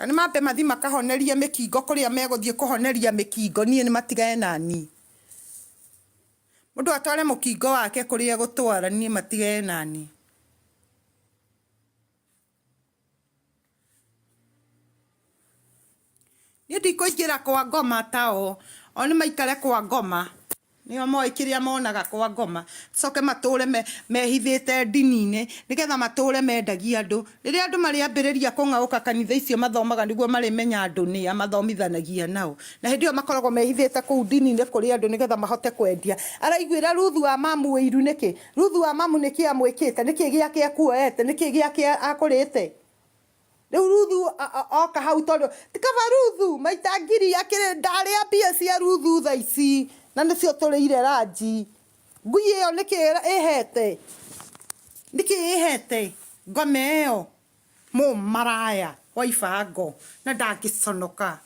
Ani mambe mathi makahoneria mikingo kuria meguthie kuhoneria mikingo nie ni matigane nani. Mundu atware mukingo wake kuria gutwara nie matigane nani. Nie ndikuingira kwa ngoma tao. Oni maikare kwa ngoma. Nio moi kiria monaga kwa ngoma. Coke mature mehithite ndini-ini nigetha mature mendagia andu. Riria andu mari ambiriria kungauka kanitha icio mathomaga niguo mari menya andu ni amathomithanagia nao. Na hindi yo makoragwo mehithite kuu ndini-ini kuri andu nigetha mahote kwendia. Araiguira Ruthu wa Mamu wiru niki. Ruthu wa Mamu niki amwikite niki giake akuoete niki giake akurite. Riu Ruthu oka hau tondu tikaba Ruthu maita ngiri akire ndaria mbia cia Ruthu tha ici na nicio turire ranji ngui iyo niki ihete ngome iyo mu maraya wa ibango na ndangiconoka.